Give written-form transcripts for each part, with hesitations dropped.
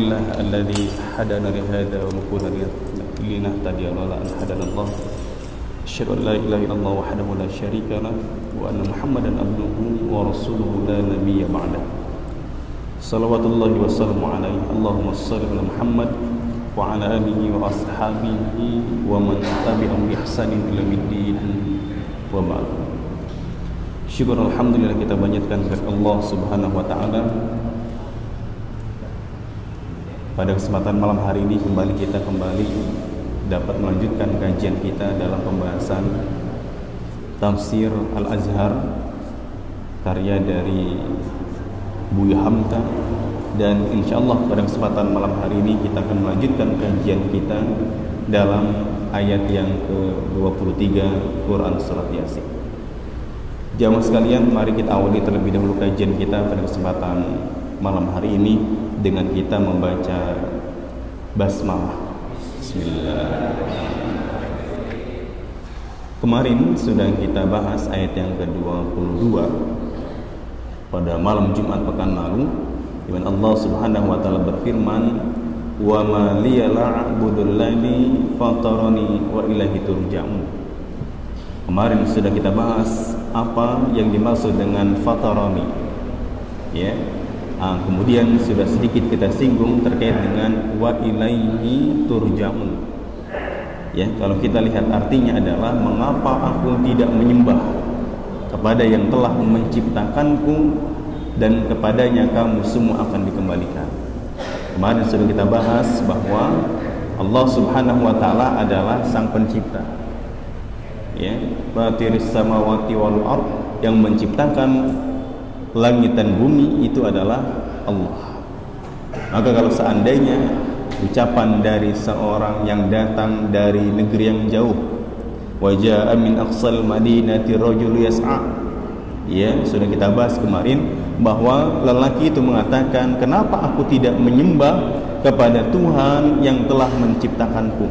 لله الذي هدانا لهذا وما كنا لنهتدي لولا أن هدانا الله أشهد أن لا إله إلا الله وحده لا شريك له وأن محمدا عبده ورسوله لا نبي بعده صلوات الله وسلامه عليه اللهم صل على محمد وعلى آله وأصحابه ومن تبعهم بإحسان إلى يوم الدين وبعد. Syukur alhamdulillah kita panjatkan kepada Allah Subhanahu wa taala. Pada kesempatan malam hari ini kita kembali dapat melanjutkan kajian kita dalam pembahasan Tafsir Al-Azhar karya dari Buya Hamka, dan insyaallah pada kesempatan malam hari ini kita akan melanjutkan kajian kita dalam ayat yang ke-23 Quran Surat Yasin. Jamaah sekalian, mari kita awali terlebih dahulu kajian kita pada kesempatan malam hari ini dengan kita membaca basmalah. Bismillahirrahmanirrahim. Kemarin sudah kita bahas ayat yang ke-22 pada malam Jumat pekan lalu, di mana Allah Subhanahu wa taala berfirman, "Wa ma liya la'budul ladzi fatarani wa ilaihi turja'un." Kemarin sudah kita bahas apa yang dimaksud dengan fatarani, ya. Kemudian sudah sedikit kita singgung terkait dengan wa ilaihi turja'un. Ya, kalau kita lihat artinya adalah mengapa aku tidak menyembah kepada yang telah menciptakanku dan kepadanya kamu semua akan dikembalikan. Kemarin sudah kita bahas bahwa Allah Subhanahu wa taala adalah sang pencipta. Ya, Fatiris samawati wal ard, yang menciptakan langit dan bumi itu adalah Allah. Maka kalau seandainya ucapan dari seorang yang datang dari negeri yang jauh, wa jaa min aqsal madinati rajul yas'a, ya, sudah kita bahas kemarin bahwa lelaki itu mengatakan, kenapa aku tidak menyembah kepada Tuhan yang telah menciptakanku,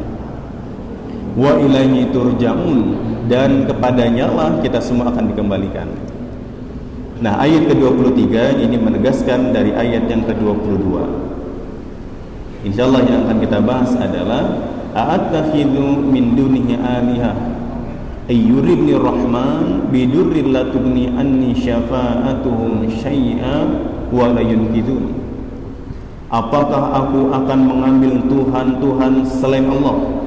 wa ilaihi turja'un, dan kepadanya lah kita semua akan dikembalikan. Nah, ayat ke-23 ini menegaskan dari ayat yang ke-22. Insyaallah yang akan kita bahas adalah a'attakhidhu min dunihi alihah ayyuridni rahman bidurril la tughni anni syafa'atuhum syai'a wa la yunqidun. Apakah aku akan mengambil Tuhan-Tuhan selain Allah?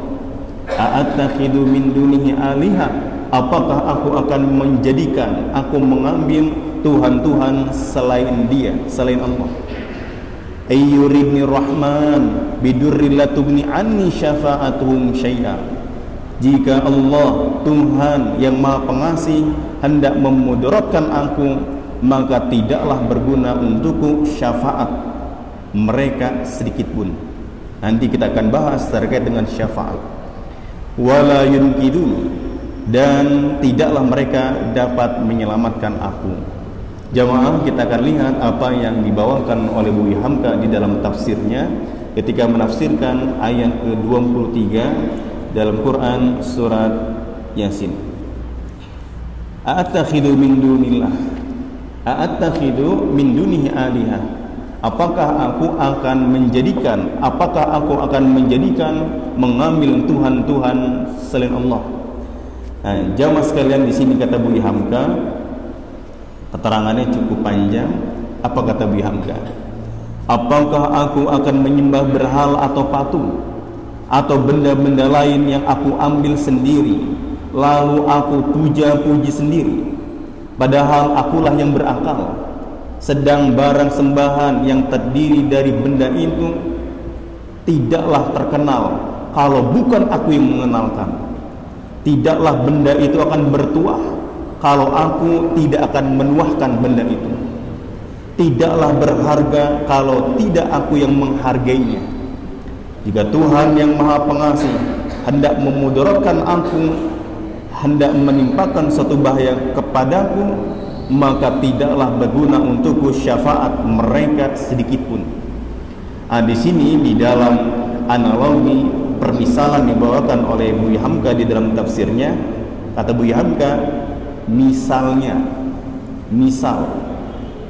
A'attakhidhu min dunihi alihah, apakah aku akan menjadikan, aku mengambil Tuhan-Tuhan selain Dia, selain Allah? Ayyuridni rahman bidurril la tughni anni syafa'atuhum syai'a. Jika Allah Tuhan yang Maha Pengasih hendak memudaratkan aku, maka tidaklah berguna untukku syafaat mereka sedikit pun. Nanti kita akan bahas terkait dengan syafaat. Wala yunqidun, dan tidaklah mereka dapat menyelamatkan aku. Jamaah, kita akan lihat apa yang dibawakan oleh Buya Hamka di dalam tafsirnya ketika menafsirkan ayat ke-23 dalam Quran surat Yasin. A'attakhidhu min dunillah, a'attakhidhu min dunihi alihah. Apakah aku akan menjadikan mengambil Tuhan-Tuhan selain Allah? Nah, jamaah sekalian, di sini kata Buya Hamka, keterangannya cukup panjang. Apa kata Buya Hamka? Apakah aku akan menyembah berhala atau patung atau benda-benda lain yang aku ambil sendiri, lalu aku puja-puji sendiri, padahal akulah yang berakal, sedang barang sembahan yang terdiri dari benda itu tidaklah terkenal kalau bukan aku yang mengenalkan. Tidaklah benda itu akan bertuah kalau aku tidak akan menuahkan benda itu. Tidaklah berharga kalau tidak aku yang menghargainya. Jika Tuhan yang Maha Pengasih hendak memudaratkan aku, hendak menimpakan suatu bahaya kepadaku, maka tidaklah berguna untukku syafaat mereka sedikit pun. Di sini di dalam analogi permisalan dibawakan oleh Buya Hamka di dalam tafsirnya, kata Buya Hamka, misal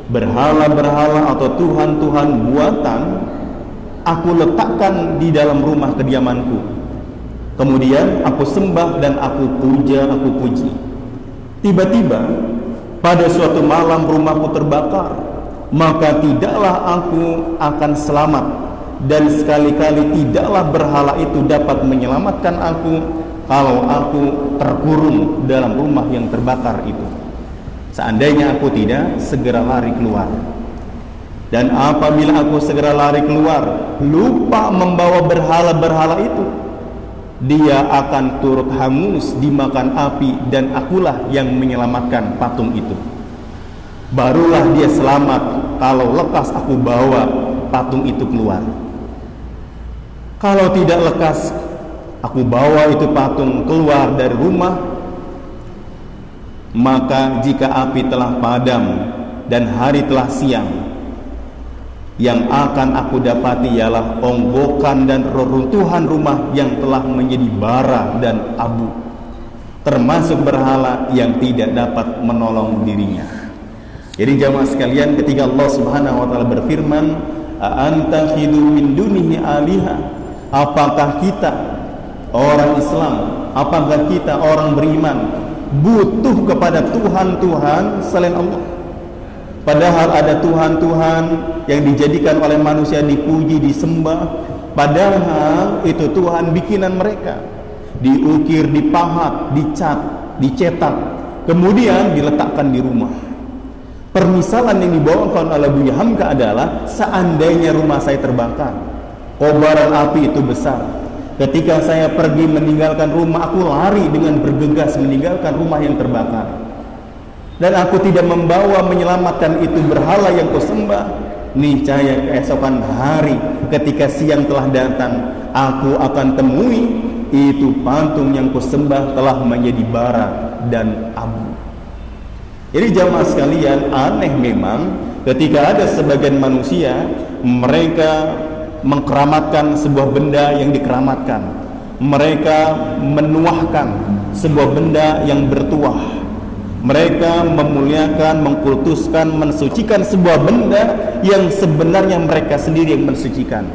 berhala-berhala atau tuhan-tuhan buatan aku letakkan di dalam rumah kediamanku. Kemudian aku sembah dan aku puja, aku puji. Tiba-tiba pada suatu malam rumahku terbakar, maka tidaklah aku akan selamat, dan sekali-kali tidaklah berhala itu dapat menyelamatkan aku kalau aku terkurung dalam rumah yang terbakar itu, seandainya aku tidak segera lari keluar. Dan apabila aku segera lari keluar, lupa membawa berhala-berhala itu, dia akan turut hangus dimakan api, dan akulah yang menyelamatkan patung itu. Barulah dia selamat kalau lekas aku bawa patung itu keluar. Kalau tidak lekas aku bawa itu patung keluar dari rumah, maka jika api telah padam dan hari telah siang, yang akan aku dapati ialah onggokan dan reruntuhan rumah yang telah menjadi bara dan abu, termasuk berhala yang tidak dapat menolong dirinya. Jadi jamaah sekalian, ketika Allah Subhanahu wa taala berfirman, "A'anta khidu min dunihi aliha?" Apakah kita orang Islam, apakah kita orang beriman butuh kepada Tuhan-Tuhan selain Allah? Padahal ada Tuhan-Tuhan yang dijadikan oleh manusia dipuji, disembah. Padahal itu Tuhan bikinan mereka, diukir, dipahat, dicat, dicetak, kemudian diletakkan di rumah. Permisalan yang dibawakan oleh Buya Hamka adalah seandainya rumah saya terbakar, kobaran api itu besar, ketika saya pergi meninggalkan rumah, aku lari dengan bergegas meninggalkan rumah yang terbakar, dan aku tidak membawa menyelamatkan itu berhala yang kusembah, niscaya keesokan hari ketika siang telah datang, aku akan temui itu patung yang kusembah telah menjadi bara dan abu. Jadi jamaah sekalian, aneh memang ketika ada sebagian manusia mereka mengkeramatkan sebuah benda yang dikeramatkan, mereka menuahkan sebuah benda yang bertuah, mereka memuliakan, mengkultuskan, mensucikan sebuah benda yang sebenarnya mereka sendiri yang mensucikan.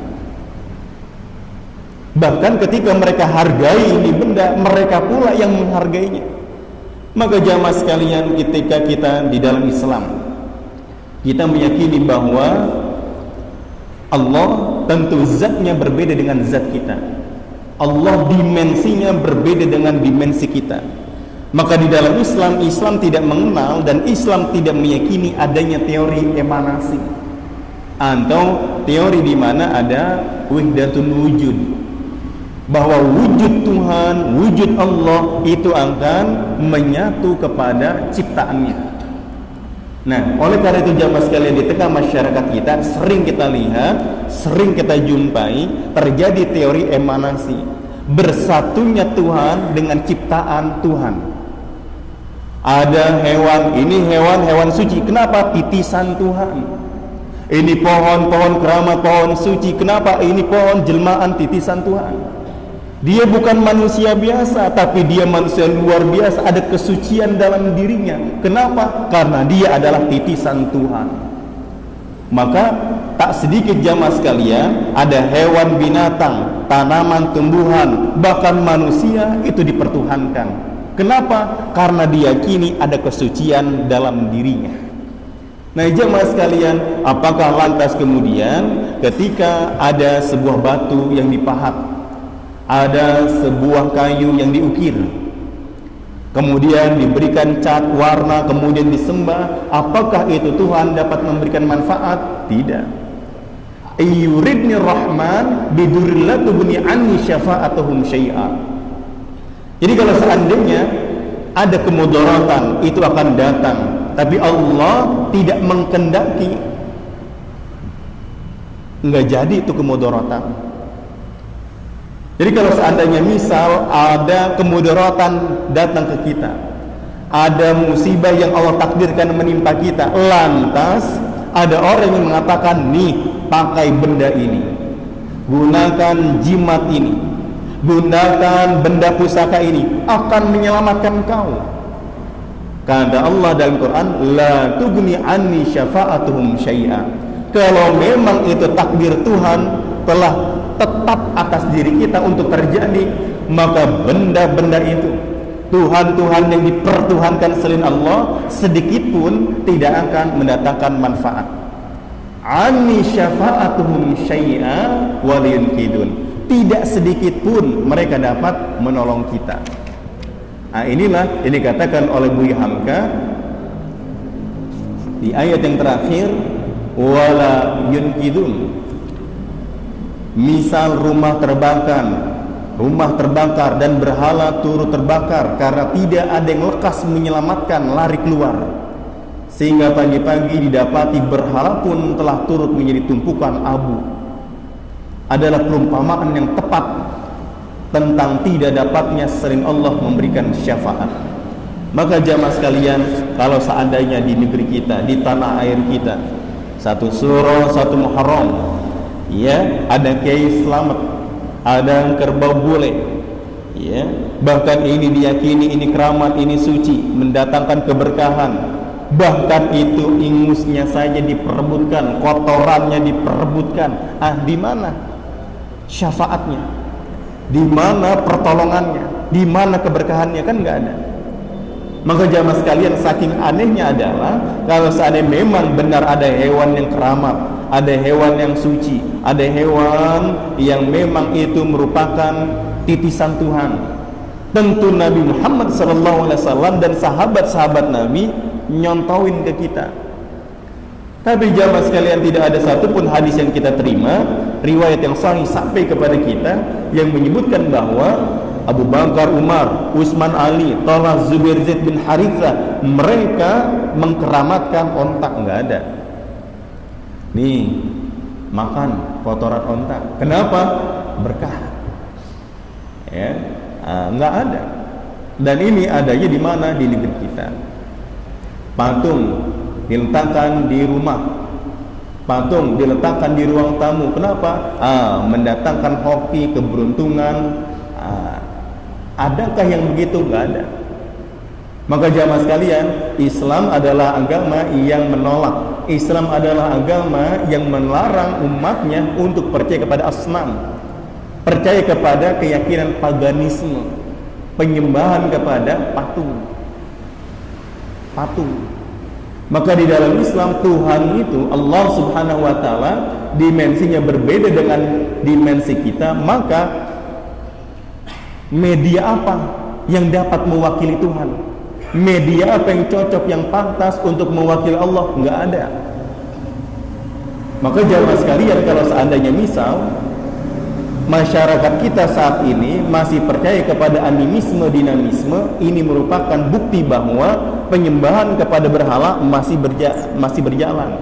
Bahkan ketika mereka hargai ini benda, mereka pula yang menghargainya. Maka jamaah sekalian, ketika kita di dalam Islam, kita meyakini bahwa Allah tentu zatnya berbeda dengan zat kita. Allah dimensinya berbeda dengan dimensi kita. Maka di dalam Islam, Islam tidak mengenal dan Islam tidak meyakini adanya teori emanasi atau teori di mana ada wahdatun wujud, bahwa wujud Tuhan, wujud Allah itu akan menyatu kepada ciptaannya. Nah, oleh karena itu jamaah sekalian, di tengah masyarakat kita sering kita lihat, sering kita jumpai terjadi teori emanasi, bersatunya Tuhan dengan ciptaan Tuhan. Ada hewan, ini hewan suci, kenapa? Titisan Tuhan. Ini pohon keramat, pohon suci, kenapa? Ini pohon jelmaan titisan Tuhan. Dia bukan manusia biasa, tapi dia manusia luar biasa, ada kesucian dalam dirinya. Kenapa? Karena dia adalah titisan Tuhan. Maka tak sedikit jamaah sekalian, ada hewan, binatang, tanaman, tumbuhan, bahkan manusia itu dipertuhankan. Kenapa? Karena diyakini ada kesucian dalam dirinya. Nah jamaah sekalian, apakah lantas kemudian ketika ada sebuah batu yang dipahat, ada sebuah kayu yang diukir, kemudian diberikan cat warna, kemudian disembah, apakah itu Tuhan dapat memberikan manfaat? Tidak. Yuridni rahman bidurilla tubni anni syafa'atuhum syai'a. Jadi kalau seandainya ada kemudaratan, itu akan datang, tapi Allah tidak mengkendaki, enggak jadi itu kemudaratan. Jadi kalau seandainya misal ada kemudaratan datang ke kita, ada musibah yang Allah takdirkan menimpa kita, lantas ada orang yang mengatakan, nih pakai benda ini, gunakan jimat ini, gunakan benda pusaka ini, akan menyelamatkan kau. Kata Allah dalam Quran, la tughni anni syafa'atuhum syai'a. Kalau memang itu takdir Tuhan telah tetap atas diri kita untuk terjadi, maka benda-benda itu, Tuhan-Tuhan yang dipertuhankan selain Allah, sedikit pun tidak akan mendatangkan manfaat. Ani syafa'atuhum syai'a waliyunkidun. Tidak sedikit pun mereka dapat menolong kita. Nah, inilah yang dikatakan oleh Buya Hamka di ayat yang terakhir, wala yunkidun. Misal rumah terbakar dan berhala turut terbakar karena tidak ada yang lekas menyelamatkan, lari keluar, sehingga pagi-pagi didapati berhala pun telah turut menjadi tumpukan abu, adalah perumpamaan yang tepat tentang tidak dapatnya selain Allah memberikan syafaat. Maka jamaah sekalian, kalau seandainya di negeri kita, di tanah air kita, satu Suro, satu Muharram, ya, ada kiai selamat, ada kerbau bule, ya, bahkan ini diyakini ini keramat, ini suci, mendatangkan keberkahan, bahkan itu ingusnya saja diperebutkan, kotorannya diperebutkan. Di mana syafaatnya? Di mana pertolongannya? Di mana keberkahannya? Kan nggak ada. Maka jamaah sekalian, saking anehnya adalah kalau seandainya memang benar ada hewan yang keramat, ada hewan yang suci, ada hewan yang memang itu merupakan titisan Tuhan, tentu Nabi Muhammad SAW dan sahabat-sahabat Nabi nyontoin ke kita. Tapi jamaah sekalian, tidak ada satupun hadis yang kita terima, riwayat yang sahih sampai kepada kita yang menyebutkan bahwa Abu Bakar, Umar, Utsman, Ali, Talha, Zubair, Zaid bin Harithah mereka mengkeramatkan ontak. Nggak ada. Nih, makan kotoran ontak. Kenapa? Berkah. Ya, nggak ada. Dan ini adanya di mana? Di negeri kita. Patung diletakkan di rumah, patung diletakkan di ruang tamu. Kenapa? Mendatangkan hoki, keberuntungan. Adakah yang begitu? Nggak ada. Maka jamaah sekalian, Islam adalah agama yang menolak. Islam adalah agama yang melarang umatnya untuk percaya kepada asnam, percaya kepada keyakinan paganisme, penyembahan kepada patung. Maka di dalam Islam, Tuhan itu Allah Subhanahu wa Ta'ala dimensinya berbeda dengan dimensi kita. Maka media apa yang dapat mewakili Tuhan? Media apa yang cocok, yang pantas untuk mewakili Allah? Nggak ada. Maka jamaah sekalian, kalau seandainya misal masyarakat kita saat ini masih percaya kepada animisme, dinamisme, ini merupakan bukti bahwa penyembahan kepada berhala masih berjalan,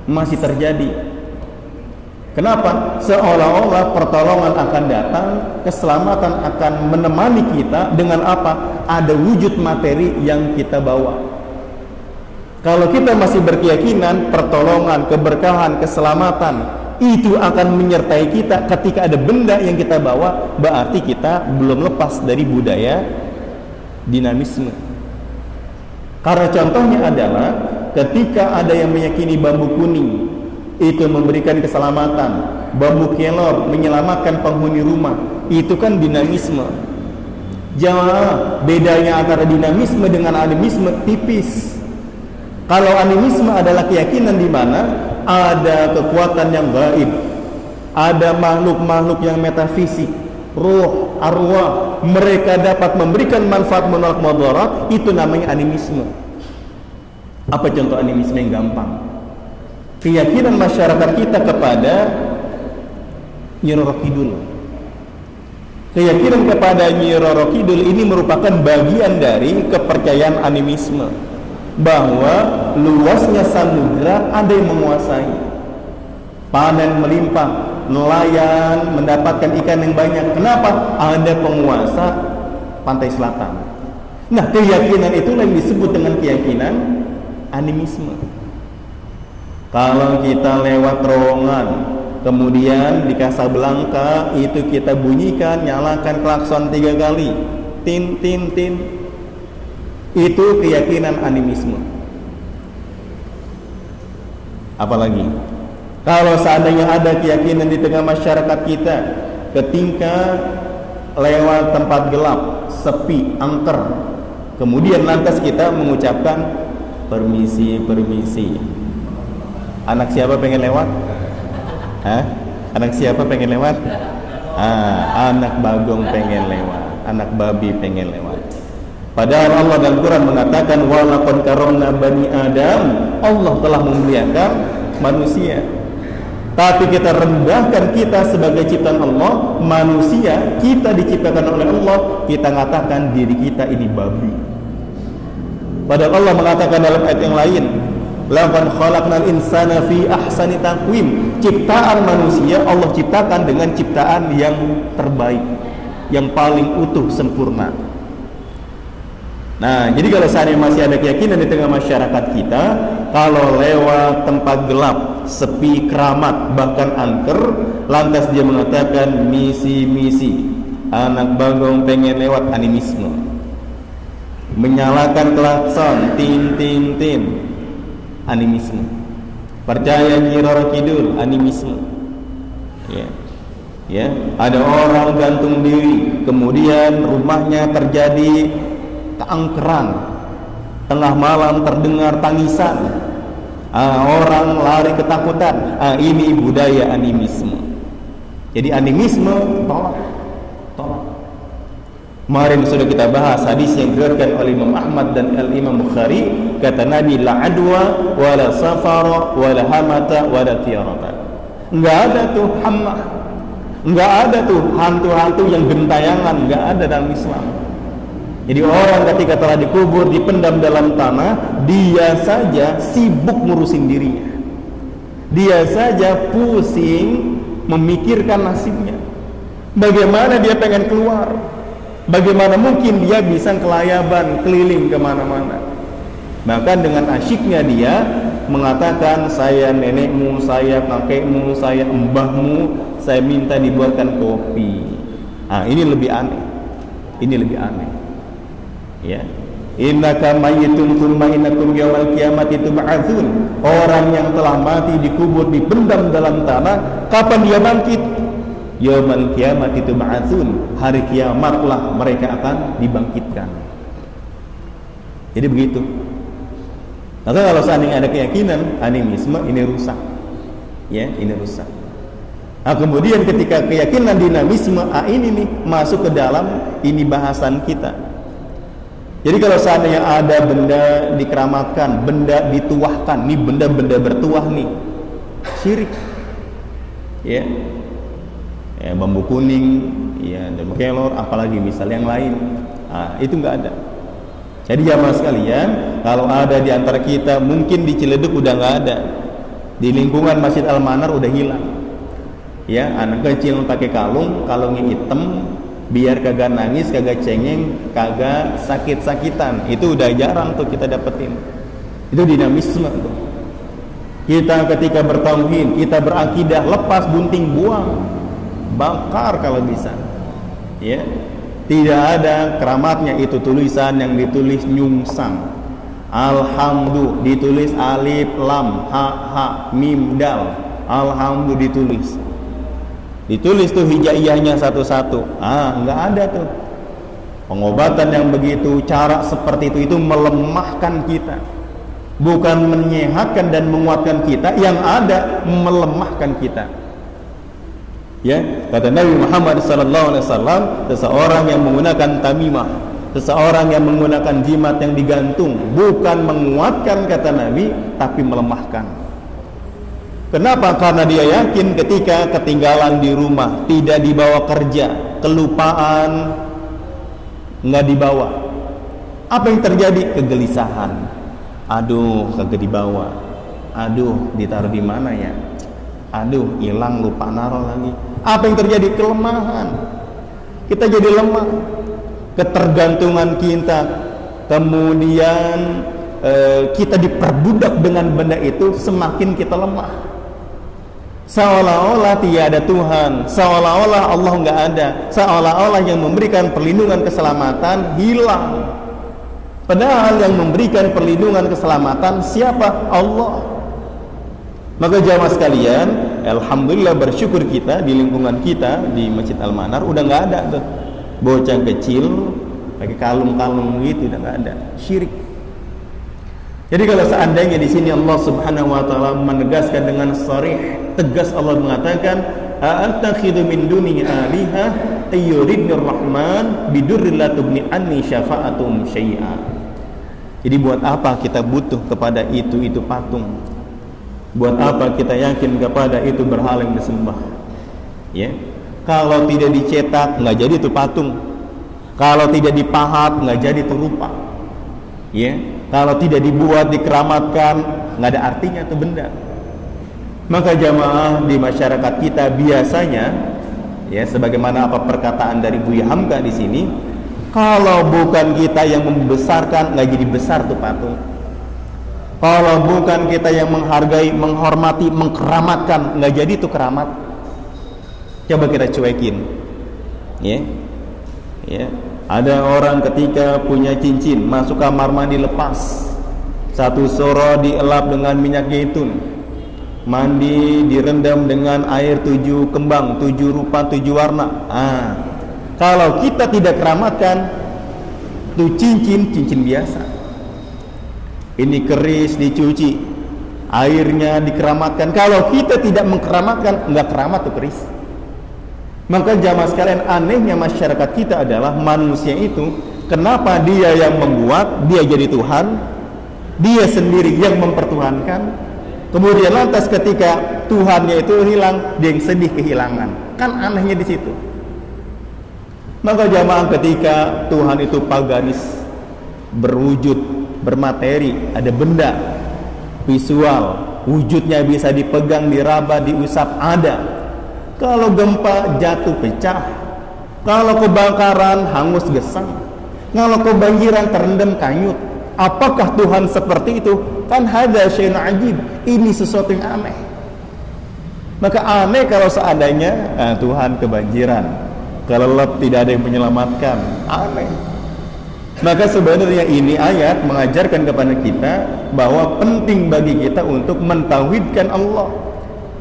masih terjadi. Kenapa? Seolah-olah pertolongan akan datang, keselamatan akan menemani kita dengan apa? Ada wujud materi yang kita bawa. Kalau kita masih berkeyakinan pertolongan, keberkahan, keselamatan itu akan menyertai kita ketika ada benda yang kita bawa, berarti kita belum lepas dari budaya dinamisme. Karena contohnya adalah ketika ada yang meyakini bambu kuning itu memberikan keselamatan, bambu kelor menyelamatkan penghuni rumah, itu kan dinamisme. Jamaah, bedanya antara dinamisme dengan animisme tipis. Kalau animisme adalah keyakinan di mana ada kekuatan yang gaib, ada makhluk-makhluk yang metafisik, ruh, arwah, mereka dapat memberikan manfaat menolak mudarat, itu namanya animisme. Apa contoh animisme yang gampang? Keyakinan masyarakat kita kepada Nyi Roro Kidul. Keyakinan kepada Nyi Roro Kidul ini merupakan bagian dari kepercayaan animisme, bahwa luasnya samudra ada yang menguasai, panen melimpah, nelayan mendapatkan ikan yang banyak. Kenapa? Ada penguasa pantai selatan. Nah, keyakinan itulah yang disebut dengan keyakinan animisme. Kalau kita lewat terowongan, kemudian di Casablanca itu kita bunyikan, nyalakan klakson 3 kali, tin tin tin, itu keyakinan animisme. Apalagi Kalau seandainya ada keyakinan di tengah masyarakat kita, ketika lewat tempat gelap, sepi, angker, kemudian lantas kita mengucapkan permisi, permisi. Anak siapa pengen lewat? Hah? Anak siapa pengen lewat? Anak bagong pengen lewat, anak babi pengen lewat. Padahal Allah dalam Quran mengatakan walaqad karramna bani Adam, Allah telah memuliakan manusia. Tapi kita rendahkan kita sebagai ciptaan Allah, manusia, kita diciptakan oleh Allah, kita mengatakan diri kita ini babi. Padahal Allah mengatakan dalam ayat yang lain, laqad khalaqnal insana fi ahsani taqwim. Ciptaan manusia Allah ciptakan dengan ciptaan yang terbaik, yang paling utuh, sempurna. Nah, jadi kalau seandainya masih ada keyakinan di tengah masyarakat kita, kalau lewat tempat gelap, sepi, keramat, bahkan angker, lantas dia mengatakan misi-misi, anak bagong pengen lewat, animisme. Menyalakan klakson, tin tin tin, animisme. Percaya Nyi Roro Kidul, animisme. Ya, ada orang gantung diri, kemudian rumahnya terjadi keangkeran, tengah malam terdengar tangisan, orang lari ketakutan. Ini budaya animisme. Jadi animisme tolak. Kemarin sudah kita bahas hadis yang diriwayatkan oleh Imam Ahmad dan Imam Bukhari, kata Nabi, la adwa wala safara wala hamata wala tiyarata. Enggak ada tuh hamah, enggak ada tuh hantu-hantu yang gentayangan, enggak ada dalam Islam. Jadi orang ketika telah dikubur, dipendam dalam tanah, dia saja sibuk ngurusin dirinya, dia saja pusing memikirkan nasibnya, bagaimana dia pengen keluar, bagaimana mungkin dia bisa kelayaban keliling kemana-mana. Bahkan dengan asyiknya dia mengatakan, saya nenekmu, saya kakekmu, saya mbahmu, saya minta dibuatkan kopi. Ini lebih aneh. Ini lebih aneh. Ya, innaka mayyitun tsumma innakum yaumal qiyamati tub'atsun. Orang yang telah mati dikubur, dipendam dalam tanah, kapan dia bangkit? Yaumal qiyamati tub'atsun. Hari kiamatlah mereka akan dibangkitkan. Jadi begitu. Maka kalau seandainya ada keyakinan animisme, ini rusak. Ya, ini rusak. Kemudian ketika keyakinan dinamisme, ini nih masuk ke dalam ini bahasan kita. Jadi kalau seandainya ada benda dikeramatkan, benda dituahkan, nih benda-benda bertuah nih, syirik. Ya, bambu kuning, ya, dan kelor, apalagi misal yang lain, itu nggak ada. Jadi jamaah sekalian, kalau ada di antara kita, mungkin di Ciledug udah nggak ada, di lingkungan Masjid Al-Manar udah hilang. Ya, anak kecil pakai kalungnya hitam, biar kagak nangis, kagak cengeng, kagak sakit-sakitan. Itu udah jarang tuh kita dapetin. Itu dinamisme tuh. Kita ketika bertauhid, kita berakidah, lepas gunting, buang, bakar kalau bisa. Ya, tidak ada keramatnya itu tulisan yang ditulis nyungsang. Alhamdulillah ditulis alif lam ha mim dal. Alhamdulillah ditulis tuh hijaiyahnya satu-satu. Nggak ada tuh pengobatan yang begitu, cara seperti itu melemahkan kita, bukan menyehatkan dan menguatkan kita, yang ada melemahkan kita. Ya, kata Nabi Muhammad SAW, seseorang yang menggunakan tamimah, seseorang yang menggunakan jimat yang digantung, bukan menguatkan kata Nabi, tapi melemahkan. Kenapa? Karena dia yakin ketika ketinggalan di rumah, tidak dibawa kerja, kelupaan, nggak dibawa, apa yang terjadi? Kegelisahan. Aduh, kagak dibawa. Aduh, ditaruh di mana ya? Aduh, hilang, lupa naruh lagi. Apa yang terjadi? Kelemahan. Kita jadi lemah. Ketergantungan kita. Kemudian kita diperbudak dengan benda itu, semakin kita lemah. Seolah-olah tiada Tuhan, seolah-olah Allah nggak ada, seolah-olah yang memberikan perlindungan keselamatan hilang. Padahal yang memberikan perlindungan keselamatan siapa? Allah. Maka jamaah sekalian, alhamdulillah bersyukur kita di lingkungan kita di Masjid Al-Manar udah nggak ada tuh bocah kecil pakai kalung-kalung gitu, udah nggak ada, syirik. Jadi kalau seandainya di sini Allah Subhanahu wa taala menegaskan dengan sharih, tegas Allah mengatakan, "A'takhidhu min dunihi aliha ayyuridnir rahman bidurrin la tughni anni syafa'atum syai'a." Jadi buat apa kita butuh kepada itu patung? Buat apa kita yakin kepada itu berhala yang disembah? Ya. Kalau tidak dicetak nggak jadi itu patung. Kalau tidak dipahat nggak jadi itu rupa. Ya. Kalau tidak dibuat, dikeramatkan, nggak ada artinya itu benda. Maka jamaah di masyarakat kita biasanya, ya sebagaimana apa perkataan dari Buya Hamka di sini, kalau bukan kita yang membesarkan, nggak jadi besar tuh patung. Kalau bukan kita yang menghargai, menghormati, mengkeramatkan, nggak jadi tuh keramat. Coba kita cuekin, ya. Ada orang ketika punya cincin masuk kamar mandi lepas, satu soro dielap dengan minyak zaitun, mandi direndam dengan air 7 kembang, 7 rupa, 7 warna. Kalau kita tidak keramatkan tuh cincin biasa, ini keris dicuci, airnya dikeramatkan. Kalau kita tidak mengkeramatkan, nggak keramat tuh keris. Maka jamaah sekalian, anehnya masyarakat kita adalah manusia itu, kenapa dia yang membuat, dia jadi Tuhan, dia sendiri yang mempertuhankan, kemudian lantas ketika Tuhannya itu hilang, dia yang sedih kehilangan. Kan anehnya di situ. Maka jamaah, ketika Tuhan itu paganis, berwujud, bermateri, ada benda visual, wujudnya bisa dipegang, diraba, diusap, ada. Kalau gempa jatuh pecah, kalau kebakaran hangus gesang, kalau kebanjiran terendam kanyut. Apakah Tuhan seperti itu? Kan hadza syai'un ajib, ini sesuatu yang aneh. Maka aneh kalau seandainya Tuhan kebanjiran, kelelep tidak ada yang menyelamatkan, aneh. Maka sebenarnya ini ayat mengajarkan kepada kita bahwa penting bagi kita untuk mentauhidkan Allah,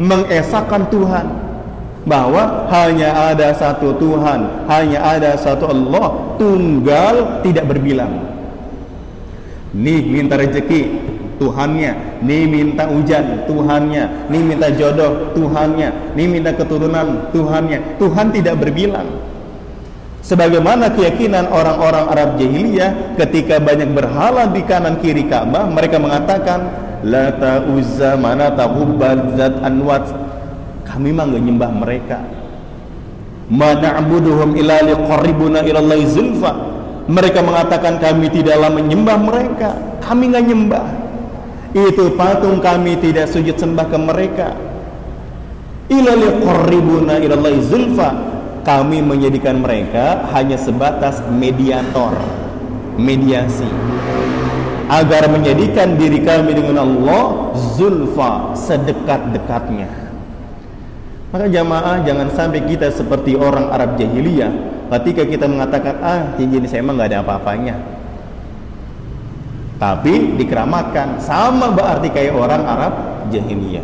mengesahkan Tuhan, bahwa hanya ada satu Tuhan, hanya ada satu Allah, tunggal, tidak berbilang. Nih minta rezeki, Tuhannya. Nih minta hujan, Tuhannya. Nih minta jodoh, Tuhannya. Nih minta keturunan, Tuhannya. Tuhan tidak berbilang. Sebagaimana keyakinan orang-orang Arab jahiliyah, ketika banyak berhala di kanan kiri Ka'bah, mereka mengatakan Lata, Uzza, Manata, Hubbal, Zat, Anwat. Kami mah nggak nyembah mereka. Ma na'buduhum illa liqarribuna ila Allahi zulfa. Mereka mengatakan kami tidaklah menyembah mereka, kami nggak nyembah. Itu patung, kami tidak sujud sembah ke mereka. Illa liqarribuna ila Allahi zulfa. Kami menjadikan mereka hanya sebatas mediator, mediasi, agar menjadikan diri kami dengan Allah zulfa, sedekat-dekatnya. Maka jamaah, jangan sampai kita seperti orang Arab jahiliyah ketika kita mengatakan cincin saya mah nggak ada apa-apanya, tapi dikeramatkan. Sama berarti kayak orang Arab jahiliyah.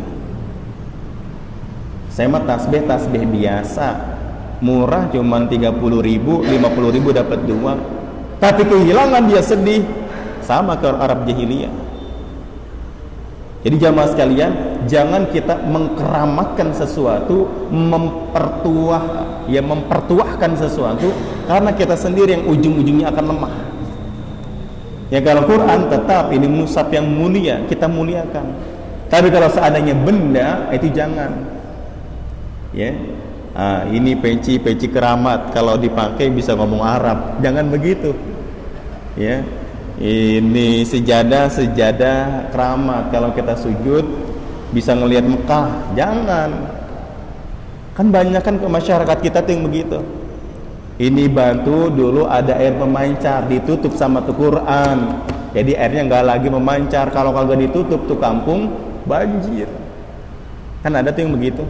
Saya mah tasbih biasa, murah, cuman 30.000, 50.000 dapat 2, tapi kehilangan dia sedih. Sama ke orang Arab jahiliyah. Jadi jamaah sekalian, jangan kita mengkeramatkan sesuatu, mempertuahkan sesuatu, karena kita sendiri yang ujung-ujungnya akan lemah. Ya, kalau Quran tetap ini mushaf yang mulia, kita muliakan. Tapi kalau seandainya benda, itu jangan. Ya, ini peci keramat, kalau dipakai bisa ngomong Arab, jangan begitu. Ya. Ini sejadah keramat, kalau kita sujud bisa ngelihat Mekah, jangan. Kan banyak kan ke masyarakat kita tuh yang begitu. Ini batu dulu ada air memancar, ditutup sama tuh Quran, jadi airnya nggak lagi memancar. Kalau kagak ditutup tuh kampung banjir. Kan ada tuh yang begitu.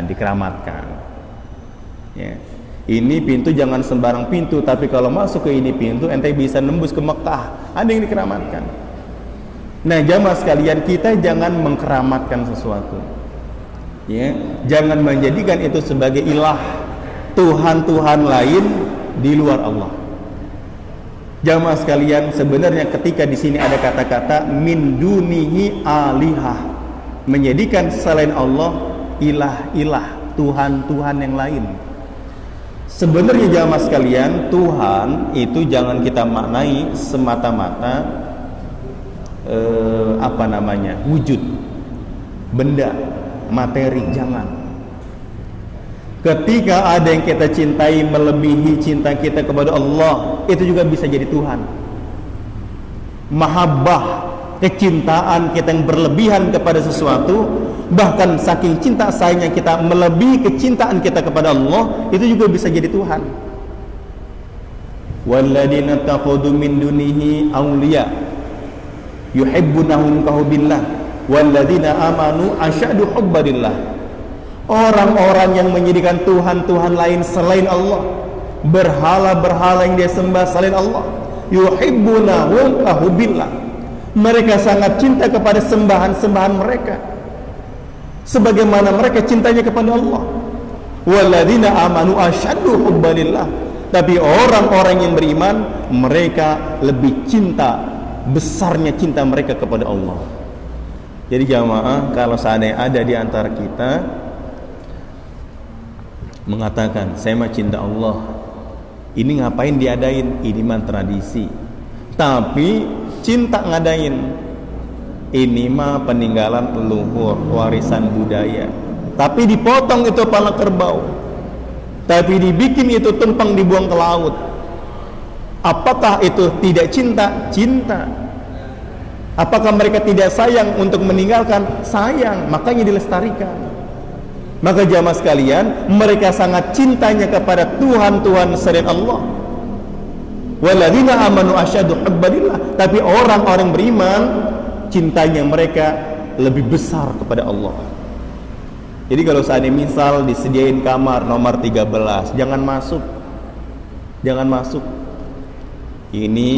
Dikeramatkan. Ya. Ini pintu jangan sembarang pintu, tapi kalau masuk ke ini pintu ente bisa nembus ke Mekah. Ada yang dikeramatkan. Nah, jamaah sekalian, kita jangan mengkeramatkan sesuatu. Ya, jangan menjadikan itu sebagai ilah, Tuhan-Tuhan lain di luar Allah. Jamaah sekalian, sebenarnya ketika di sini ada kata-kata min dunihi alihah, menjadikan selain Allah ilah-ilah, Tuhan-Tuhan yang lain. Sebenarnya jamaah sekalian, Tuhan itu jangan kita maknai semata-mata wujud, benda, materi, jangan. Ketika ada yang kita cintai melebihi cinta kita kepada Allah, itu juga bisa jadi Tuhan. Mahabbah, kecintaan kita yang berlebihan kepada sesuatu, bahkan saking cinta sayangnya kita melebihi kecintaan kita kepada Allah, itu juga bisa jadi Tuhan. Walladzina takhudhu min dunihi awliya yuhibbunahum kahubbillah walladzina amanu asyaddu hubbalillah. Orang-orang yang menjadikan Tuhan-Tuhan lain selain Allah, berhala-berhala yang dia sembah selain Allah, yuhibbunahum kahubbillah, mereka sangat cinta kepada sembahan-sembahan mereka sebagaimana mereka cintanya kepada Allah. Walladzina amanu asyaddu hubbalillah, tapi orang-orang yang beriman, mereka lebih cinta, besarnya cinta mereka kepada Allah. Jadi jamaah, kalau seandainya ada di antara kita mengatakan saya mah cinta Allah, ini ngapain diadain? Ini mah tradisi. Tapi cinta ngadain, ini mah peninggalan leluhur, warisan budaya. Tapi dipotong itu kepala kerbau, tapi dibikin itu tumpeng dibuang ke laut. Apakah itu tidak cinta? Cinta. Apakah mereka tidak sayang untuk meninggalkan? Sayang, makanya dilestarikan. Maka jamaah sekalian, mereka sangat cintanya kepada Tuhan-Tuhan selain Allah. Walladzina amanu asyaddu hubbalillah, tapi orang-orang beriman, cintanya mereka lebih besar kepada Allah. Jadi kalau seandainya misal disediain kamar nomor 13, jangan masuk. Jangan masuk. Ini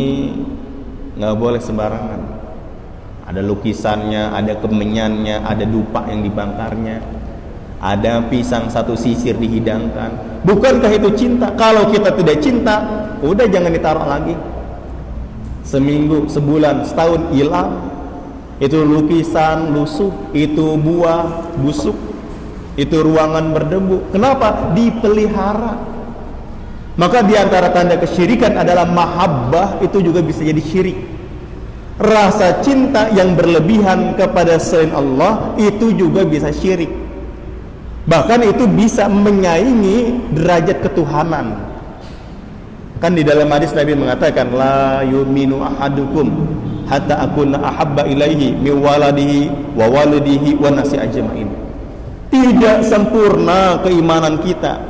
nggak boleh sembarangan. Ada lukisannya, ada kemenyannya, ada dupa yang dibangkarnya, ada pisang satu sisir dihidangkan. Bukankah itu cinta? Kalau kita tidak cinta, udah jangan ditaruh lagi. Seminggu, sebulan, setahun hilang. Itu lukisan lusuh, itu buah busuk, itu ruangan berdebu. Kenapa? Dipelihara. Maka diantara tanda kesyirikan adalah mahabbah, itu juga bisa jadi syirik. Rasa cinta yang berlebihan kepada selain Allah itu juga bisa syirik. Bahkan itu bisa menyaingi derajat ketuhanan. Kan di dalam hadis Nabi mengatakan, la yu'minu ahadukum hatta akuna ahabba ilaihi min waladihi wa walidihi wa nasi ajma'in. Tidak sempurna keimanan kita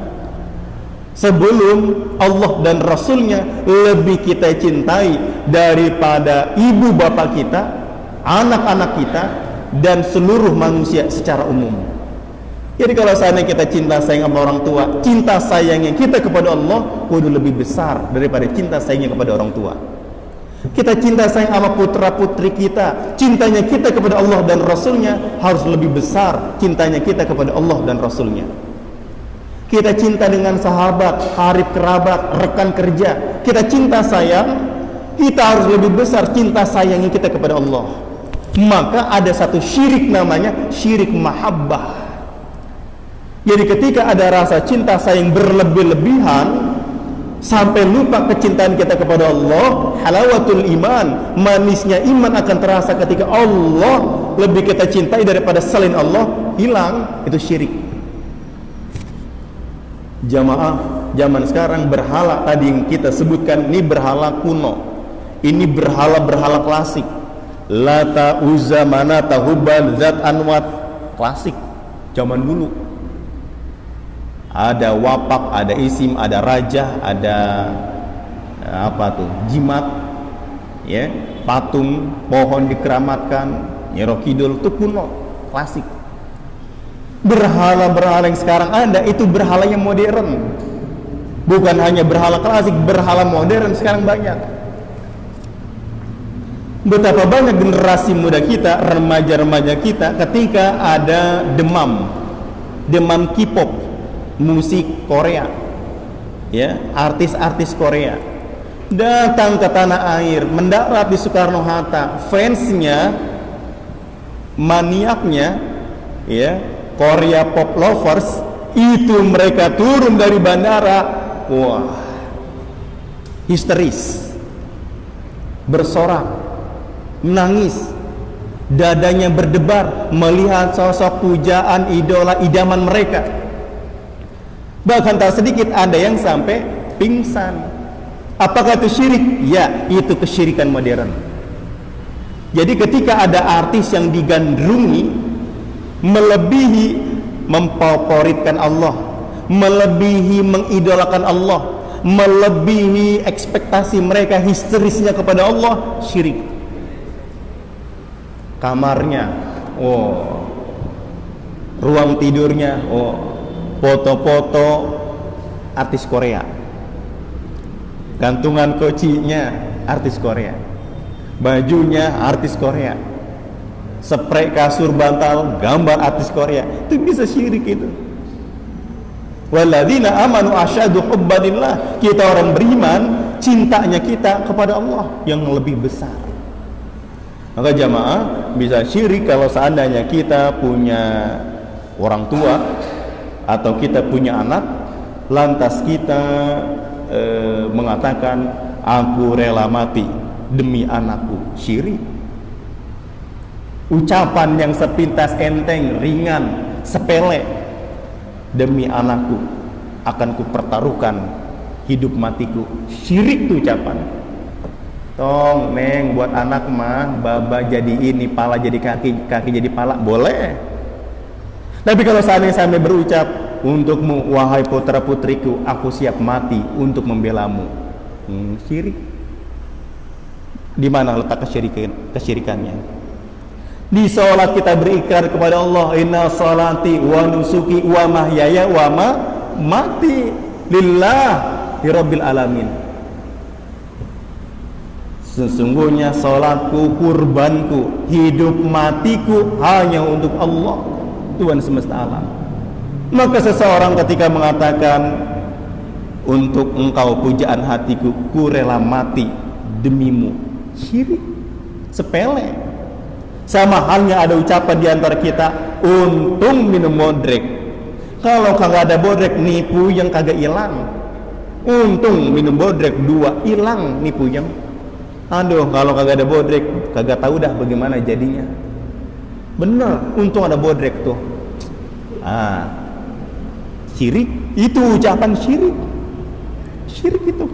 sebelum Allah dan Rasulnya lebih kita cintai daripada ibu bapak kita, anak-anak kita, dan seluruh manusia secara umum. Jadi kalau seandainya kita cinta sayang sama orang tua, cinta sayangnya kita kepada Allah kudu lebih besar daripada cinta sayangnya kepada orang tua. Kita cinta sayang sama putra putri kita, cintanya kita kepada Allah dan Rasulnya harus lebih besar cintanya kita kepada Allah dan Rasulnya. Kita cinta dengan sahabat, karib kerabat, rekan kerja, kita cinta sayang, kita harus lebih besar cinta sayangnya kita kepada Allah. Maka ada satu syirik namanya syirik mahabbah. Jadi ketika ada rasa cinta sayang berlebih-lebihan sampai lupa kecintaan kita kepada Allah, halawatul iman, manisnya iman akan terasa ketika Allah lebih kita cintai daripada selain Allah, hilang, itu syirik. Jamaah, zaman sekarang berhala tadi yang kita sebutkan ini berhala kuno, ini berhala-berhala klasik. Lata, Uzza, Manata, Hubal, Zat, Anwat, klasik zaman dulu. Ada wapak, ada isim, ada raja, ada jimat, ya, patung, pohon dikeramatkan, Nyiro Kidul, itu kuno, klasik. Berhala-berhala yang sekarang ada itu berhala yang modern, bukan hanya berhala klasik, berhala modern sekarang banyak. Betapa banyak generasi muda kita, remaja-remaja kita, ketika ada demam K-pop, musik Korea, ya, artis-artis Korea datang ke tanah air, mendarat di Soekarno Hatta, fansnya, maniaknya, ya, Korea pop lovers, itu mereka turun dari bandara, wah, histeris, bersorak, menangis, dadanya berdebar melihat sosok pujaan idola idaman mereka. Bahkan tak sedikit ada yang sampai pingsan. Apakah itu syirik? Ya, itu kesyirikan modern. Jadi ketika ada artis yang digandrungi melebihi memfavoritkan Allah, melebihi mengidolakan Allah, melebihi ekspektasi mereka, histerisnya kepada Allah, syirik. Kamarnya, oh, ruang tidurnya, oh, foto-foto artis Korea, gantungan kocinya artis Korea, bajunya artis Korea, spray kasur bantal gambar artis Korea. Itu bisa syirik itu. Walladzina amanu asyaddu hubbanillah. Kita orang beriman, cintanya kita kepada Allah yang lebih besar. Maka jamaah, bisa syirik kalau seandainya kita punya orang tua atau kita punya anak, lantas kita mengatakan aku rela mati demi anakku. Syirik. Ucapan yang sepintas enteng, ringan, sepele, demi anakku akan kupertaruhkan hidup matiku. Syirik tuh ucapan. Tong, neng, buat anak mah baba jadi ini, pala jadi kaki, kaki jadi pala, boleh. Tapi kalau seandainya sampai berucap, untukmu wahai putra putriku, aku siap mati untuk membelamu, syirik. Di mana letak kesyirikannya? Di sholat kita berikrar kepada Allah, inna sholati wa nusuki wa mahyaya wa mati lillahi rabbil alamin. Sesungguhnya sholatku, kurbanku, hidup matiku hanya untuk Allah, Tuhan semesta alam. Maka seseorang ketika mengatakan, untuk engkau pujaan hatiku, ku rela mati demimu, syirik, sepele. Sama halnya ada ucapan di antara kita, untung minum bodrek. Kalau kagak ada bodrek, nipu yang kagak hilang. Untung minum bodrek, 2 hilang nipu yang. Aduh, kalau kagak ada bodrek, kagak tahu dah bagaimana jadinya. Bener, untung ada bodrek tuh. Syirik, itu ucapan syirik. Syirik itu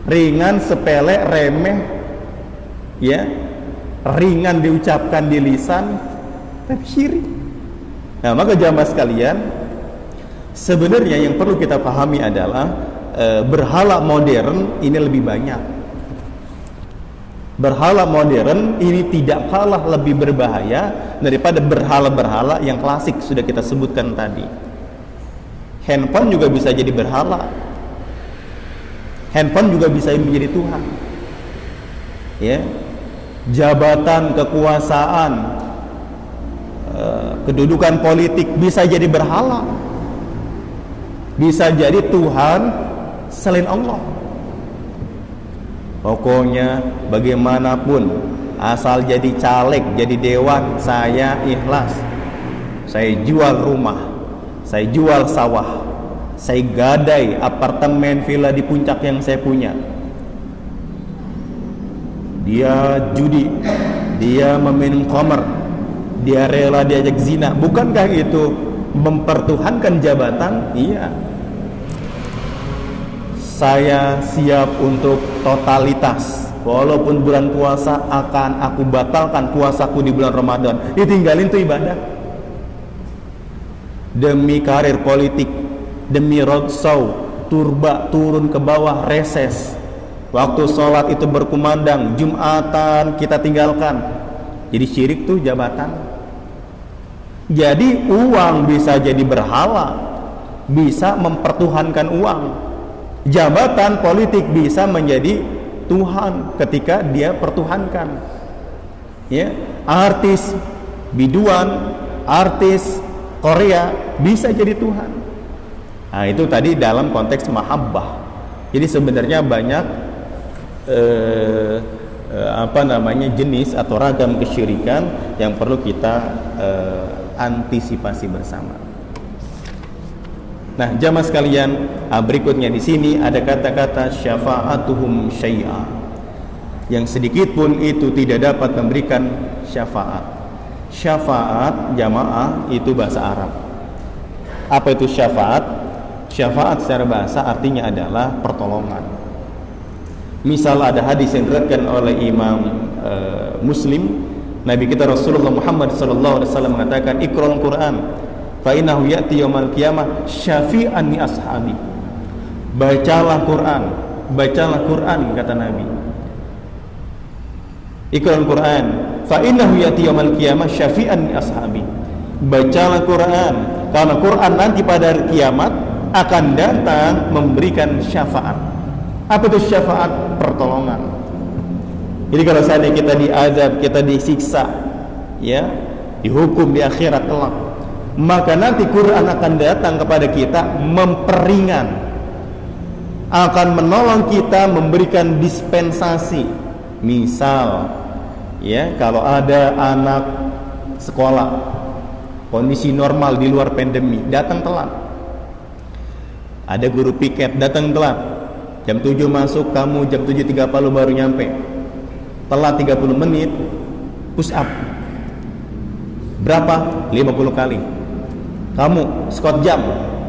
ringan, sepele, remeh, ya, ringan diucapkan di lisan, tapi syirik. Nah, maka jamaah sekalian, sebenarnya yang perlu kita pahami adalah berhala modern ini lebih banyak. Berhala modern ini tidak kalah lebih berbahaya daripada berhala-berhala yang klasik sudah kita sebutkan tadi. Handphone juga bisa jadi berhala. Handphone juga bisa menjadi Tuhan. Ya. Jabatan, kekuasaan, kedudukan politik bisa jadi berhala. Bisa jadi Tuhan selain Allah. Pokoknya bagaimanapun, asal jadi caleg, jadi dewan, saya ikhlas. Saya jual rumah, saya jual sawah, saya gadai apartemen villa di puncak yang saya punya. Dia judi, dia meminum khamr, dia rela diajak zina. Bukankah itu mempertuhankan jabatan? Iya. Saya siap untuk totalitas. Walaupun bulan puasa akan aku batalkan puasaku di bulan Ramadan. Ditinggalin tuh ibadah. Demi karir politik, demi roadshow, turba turun ke bawah, reses. Waktu sholat itu berkumandang, Jumatan kita tinggalkan. Jadi syirik tuh jabatan. Jadi uang bisa jadi berhala, bisa mempertuhankan uang. Jabatan politik bisa menjadi Tuhan ketika dia pertuhankan. Ya, artis biduan, artis Korea bisa jadi Tuhan. Nah, itu tadi dalam konteks mahabbah. Jadi sebenarnya banyak jenis atau ragam kesyirikan yang perlu kita antisipasi bersama. Nah, jamaah sekalian, berikutnya di sini ada kata-kata syafa'atuhum syai'a, yang sedikit pun itu tidak dapat memberikan syafaat. Syafaat jamaah itu bahasa Arab. Apa itu syafaat? Syafaat secara bahasa artinya adalah pertolongan. Misal ada hadis yang diriwayatkan oleh Imam Muslim, Nabi kita Rasulullah Muhammad sallallahu alaihi wasallam mengatakan, "Iqra'ul Qur'an fa innahu ya'ti yaumil qiyamah syafi'an li ashabi." Bacalah Quran kata Nabi. Iqra'ul Qur'an fa innahu ya'ti yaumil qiyamah syafi'an li ashabi. Bacalah Quran, karena Quran nanti pada hari kiamat akan datang memberikan syafaat. Apa itu syafaat? Pertolongan. Jadi kalau seandainya kita diazab, kita disiksa, ya, dihukum di akhirat kelak, maka nanti Quran akan datang kepada kita memperingan, akan menolong kita, memberikan dispensasi. Misal, ya, kalau ada anak sekolah kondisi normal di luar pandemi datang telat, ada guru piket datang telat, jam 7 masuk, kamu jam 7.30 baru nyampe, telat 30 menit, push up berapa? 50 kali. Kamu squat jam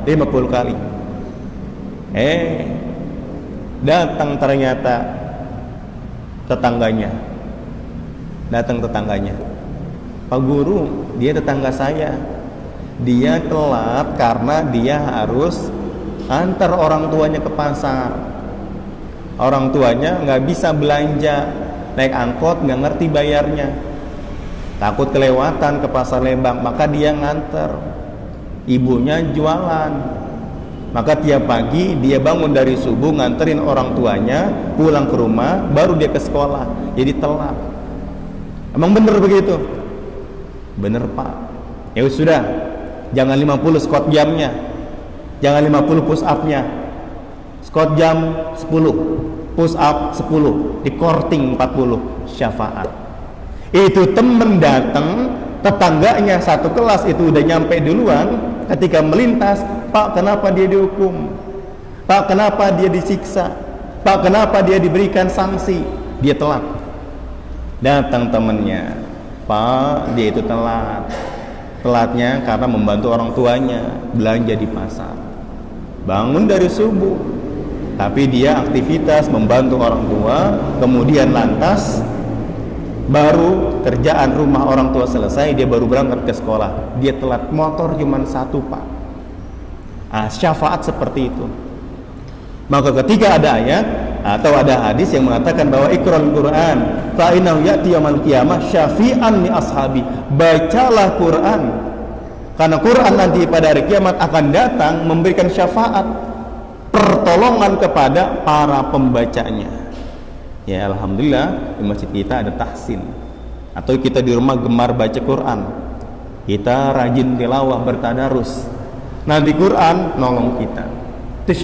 50 kali. Datang ternyata tetangganya. Pak guru, dia tetangga saya, dia telat karena dia harus antar orang tuanya ke pasar. Orang tuanya nggak bisa belanja, naik angkot nggak ngerti bayarnya, takut kelewatan ke pasar Lembang, maka dia nganter. Ibunya jualan, maka tiap pagi dia bangun dari subuh nganterin orang tuanya pulang ke rumah, baru dia ke sekolah, jadi telat. Emang bener begitu? Bener Pak. Ya sudah, jangan 50 squat jamnya, jangan 50 push upnya. Squat jam 10, push up 10, di korting 40, syafaat. Itu temen datang, tetangganya satu kelas itu udah nyampe duluan, ketika melintas, Pak kenapa dia dihukum? Pak kenapa dia disiksa? Pak kenapa dia diberikan sanksi? Dia telat. Datang temennya, Pak dia itu telat. Telatnya karena membantu orang tuanya belanja di pasar. Bangun dari subuh, tapi dia aktivitas membantu orang tua, kemudian lantas baru kerjaan rumah orang tua selesai, dia baru berangkat ke sekolah. Dia telat, motor cuma satu Pak. Syafaat seperti itu. Maka ketika ada ayat atau ada hadis yang mengatakan bahwa Iqra'ul Qur'an fa innahu ya'ti yaumil qiyamah syafi'an li ashabi, bacalah Quran karena Quran nanti pada hari kiamat akan datang memberikan syafaat, pertolongan kepada para pembacanya. Ya alhamdulillah di masjid kita ada tahsin, atau kita di rumah gemar baca Quran, kita rajin tilawah bertadarus, nanti Quran nolong kita. Itu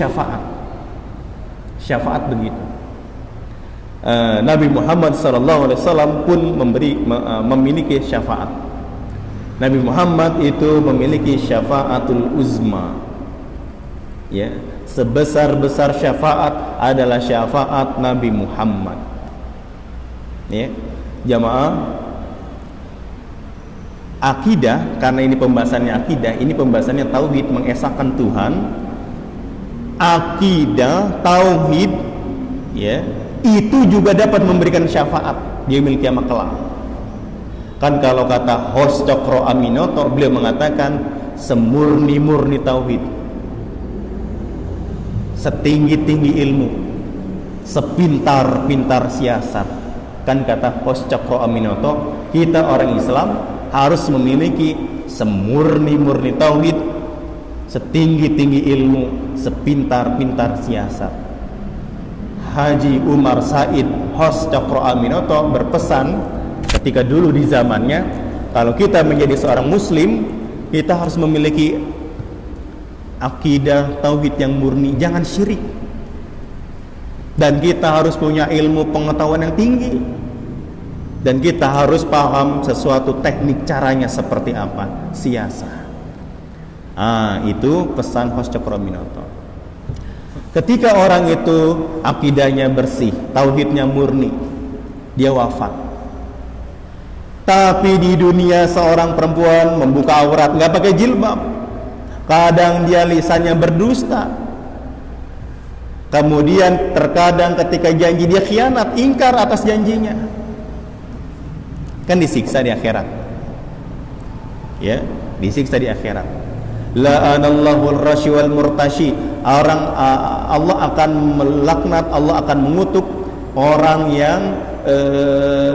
syafaat begitu. Nabi Muhammad SAW pun memiliki syafaat. Nabi Muhammad itu memiliki syafaatul uzma, ya, sebesar-besar syafaat adalah syafaat Nabi Muhammad. Ya, jamaah, akidah, karena ini pembahasannya akidah, ini pembahasannya tauhid, mengesahkan Tuhan. Akidah tauhid, ya, itu juga dapat memberikan syafaat di yaumil kiamat kelak. Kan kalau kata Hos Cokro Aminoto, beliau mengatakan semurni-murni tauhid, setinggi-tinggi ilmu, sepintar-pintar siasat. Kan kata Hos Cokro Aminoto, kita orang Islam harus memiliki semurni-murni tauhid, setinggi-tinggi ilmu, sepintar-pintar siasat. Haji Umar Said Hos Cokro Aminoto berpesan Ketika dulu di zamannya, kalau kita menjadi seorang muslim, kita harus memiliki akidah tauhid yang murni, jangan syirik. Dan kita harus punya ilmu pengetahuan yang tinggi. Dan kita harus paham sesuatu teknik caranya seperti apa, siasah. Itu pesan Hos Cokroaminoto. Ketika orang itu akidahnya bersih, tauhidnya murni, dia wafat. Tapi di dunia seorang perempuan membuka aurat, nggak pakai jilbab. Kadang dia lisannya berdusta. Kemudian terkadang ketika janji dia khianat, ingkar atas janjinya. Kan disiksa di akhirat. Ya, disiksa di akhirat. La'anallahu ar-rashi wal murtashi. Allah akan melaknat, Allah akan mengutuk orang yang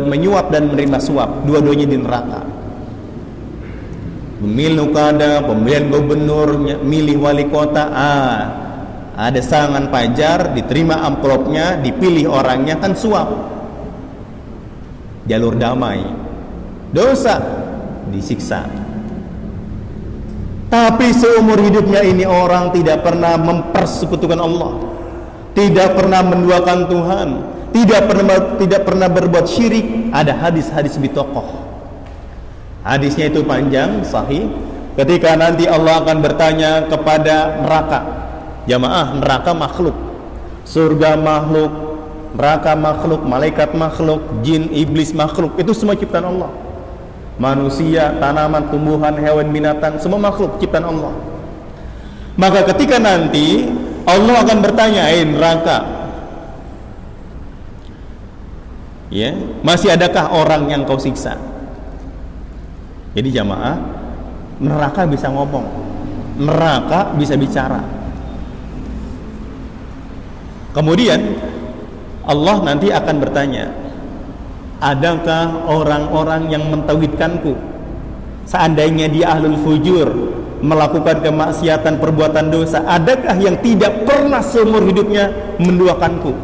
menyuap dan menerima suap, dua-duanya di neraka. Pemilihan nukada, pemilihan gubernur, milih wali kota, ada sangan pajar, diterima amplopnya, dipilih orangnya, kan suap. Jalur damai, dosa, disiksa. Tapi seumur hidupnya ini orang tidak pernah mempersekutukan Allah, tidak pernah menduakan Tuhan, tidak pernah berbuat syirik. Ada hadis-hadis bitokoh. Hadisnya itu panjang, sahih. Ketika nanti Allah akan bertanya kepada neraka, jamaah, neraka makhluk, surga makhluk, neraka makhluk, malaikat makhluk, jin, iblis makhluk, itu semua ciptaan Allah. Manusia, tanaman, tumbuhan, hewan, binatang, semua makhluk ciptaan Allah. Maka ketika nanti Allah akan bertanya, neraka, ya, masih adakah orang yang kau siksa? Jadi jamaah, neraka bisa ngomong, neraka bisa bicara. Kemudian Allah nanti akan bertanya, adakah orang-orang yang mentauhidkanku? Seandainya dia ahlul fujur, melakukan kemaksiatan, perbuatan dosa, adakah yang tidak pernah seumur hidupnya menduakanku,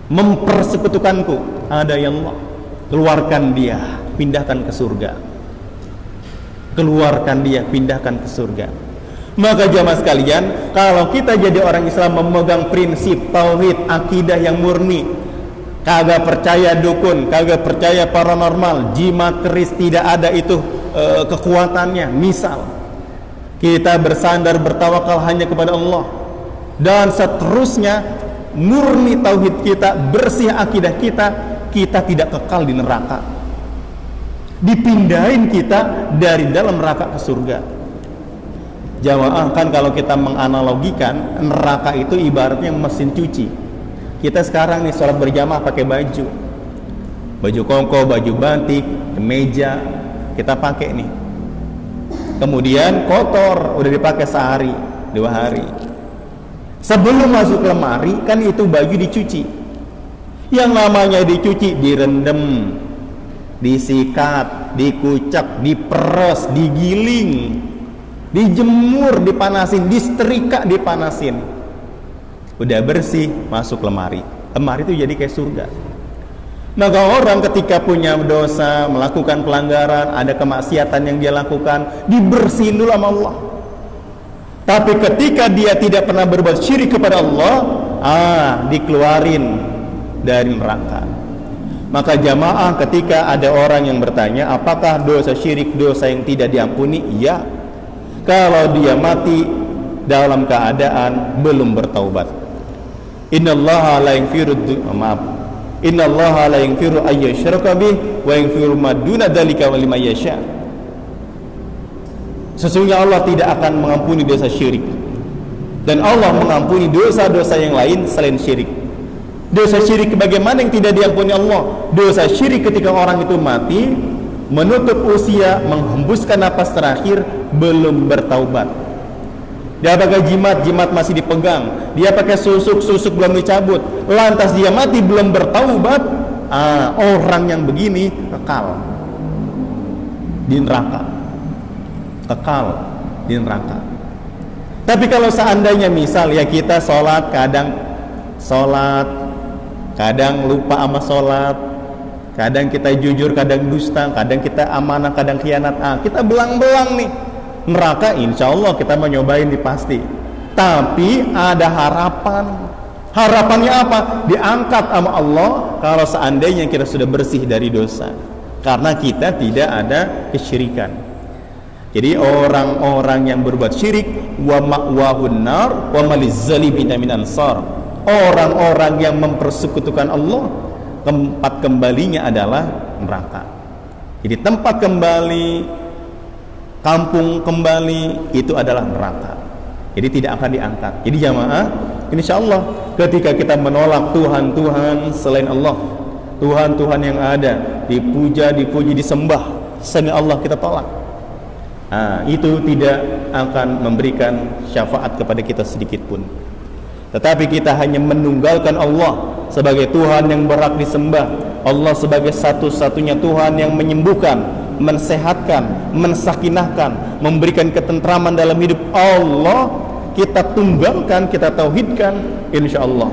mempersekutukanku? Ada, yang Allah. Keluarkan dia, pindahkan ke surga. Keluarkan dia, pindahkan ke surga. Maka jamaah sekalian, kalau kita jadi orang Islam memegang prinsip tauhid, akidah yang murni, kagak percaya dukun, kagak percaya paranormal, jimat keris, tidak ada itu kekuatannya. Misal kita bersandar, bertawakal hanya kepada Allah, dan seterusnya, murni tauhid kita, bersih akidah kita, kita tidak kekal di neraka, dipindahin kita dari dalam neraka ke surga. Jamaah, kan kalau kita menganalogikan, neraka itu ibaratnya mesin cuci. Kita sekarang nih sholat berjamaah pakai baju koko, baju batik, kemeja, kita pakai nih. Kemudian kotor, udah dipakai sehari, 2 hari. Sebelum masuk lemari, kan itu baju dicuci. Yang namanya dicuci, direndam, disikat, dikucek, diperes, digiling, dijemur, dipanasin, disetrika, dipanasin. Udah bersih, masuk lemari. Lemari itu jadi kayak surga. Maka orang ketika punya dosa, melakukan pelanggaran, ada kemaksiatan yang dia lakukan, dibersihin dulu sama Allah. Tapi ketika dia tidak pernah berbuat syirik kepada Allah, dikeluarin dari neraka. Maka jamaah, ketika ada orang yang bertanya, apakah dosa syirik dosa yang tidak diampuni? Iya, kalau dia mati dalam keadaan belum bertaubat. Innallaha la yaghfiru ayyushraka bih wa yaghfiru ma duna dzalika liman yasha. Sesungguhnya Allah tidak akan mengampuni dosa syirik, dan Allah mengampuni dosa-dosa yang lain selain syirik. Dosa syirik bagaimana yang tidak diampuni Allah? Dosa syirik ketika orang itu mati, menutup usia, menghembuskan napas terakhir, belum bertaubat. Dia pakai jimat masih dipegang, dia pakai susuk belum dicabut, lantas dia mati belum bertaubat. Orang yang begini kekal di neraka, kekal di neraka. Tapi kalau seandainya misal ya kita kadang lupa sama sholat, Kadang kita jujur, kadang dusta, kadang kita amanah, kadang khianat. Kita belang-belang nih. Neraka insya Allah kita mau nyobain nih pasti. Tapi ada harapan. Harapannya apa? Diangkat sama Allah kalau seandainya kita sudah bersih dari dosa. Karena kita tidak ada kesyirikan. Jadi orang-orang yang berbuat syirik, wa ma'wahun nar wa malizzalimin min ansar. Orang-orang yang mempersekutukan Allah, tempat kembalinya adalah neraka. Jadi tempat kembali, kampung kembali itu adalah neraka. Jadi tidak akan diangkat. Jadi jamaah, insya Allah ketika kita menolak Tuhan-Tuhan selain Allah, Tuhan-Tuhan yang ada dipuja, dipuji, disembah selain Allah, kita tolak. Itu tidak akan memberikan syafaat kepada kita sedikit pun. Tetapi kita hanya menunggalkan Allah sebagai Tuhan yang berhak disembah, Allah sebagai satu-satunya Tuhan yang menyembuhkan, mensehatkan, mensakinahkan, memberikan ketentraman dalam hidup. Allah kita tunggalkan, kita tauhidkan, insya Allah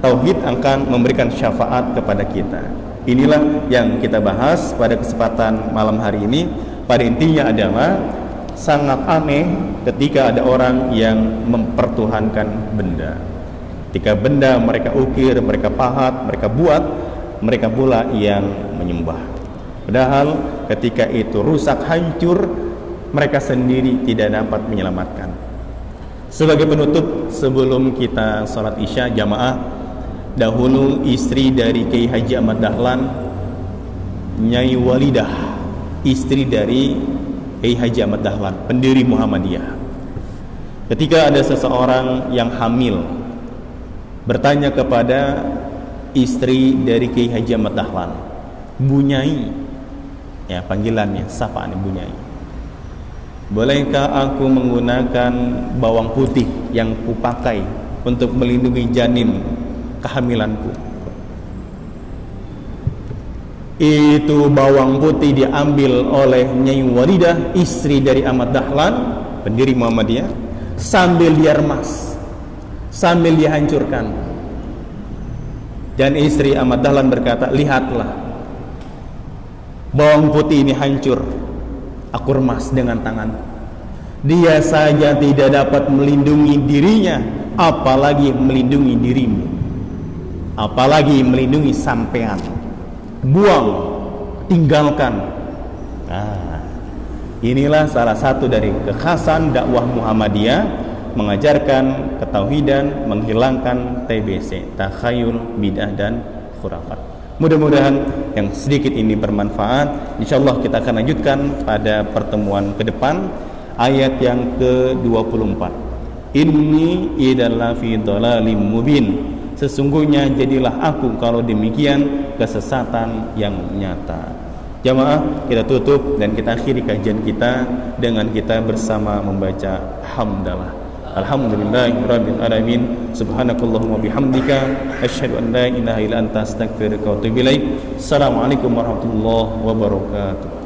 tauhid akan memberikan syafaat kepada kita. Inilah yang kita bahas pada kesempatan malam hari ini. Pada intinya adalah sangat aneh ketika ada orang yang mempertuhankan benda. Ketika benda mereka ukir, mereka pahat, mereka buat, mereka pula yang menyembah. Padahal ketika itu rusak, hancur, mereka sendiri tidak dapat menyelamatkan. Sebagai penutup, sebelum kita sholat isya jamaah, dahulu istri dari Kiai Haji Ahmad Dahlan, Nyai Walidah, istri dari Kiai Haji Ahmad Dahlan, pendiri Muhammadiyah. Ketika ada seseorang yang hamil bertanya kepada istri dari Kiai Haji Ahmad Dahlan, Bu Nyai, ya panggilannya, sapaan Bu Nyai, bolehkah aku menggunakan bawang putih yang kupakai untuk melindungi janin kehamilanku? Itu bawang putih diambil oleh Nyai Walidah, istri dari Ahmad Dahlan, pendiri Muhammadiyah, sambil dia remas, sambil dihancurkan. Dan istri Ahmad Dahlan berkata, lihatlah, bawang putih ini hancur, aku remas dengan tangan. Dia saja tidak dapat melindungi dirinya, apalagi melindungi dirimu, apalagi melindungi sampean. Buang, tinggalkan. Inilah salah satu dari kekhasan dakwah Muhammadiyah, mengajarkan ketauhidan, menghilangkan TBC, takhayul, bid'ah dan khurafat. Mudah-mudahan yang sedikit ini bermanfaat. Insyaallah kita akan lanjutkan pada pertemuan ke depan ayat yang ke-24. Inni idalla fi dhalalim mubin. Sesungguhnya jadilah aku kalau demikian kesesatan yang nyata. Jamaah, kita tutup dan kita akhiri kajian kita dengan kita bersama membaca hamdalah. Alhamdulillahirabbil alamin. Subhanakallahumma bihamdika asyhadu an la ilaha illa anta astaghfiruka wa atubu ilaik. Assalamualaikum warahmatullahi wabarakatuh.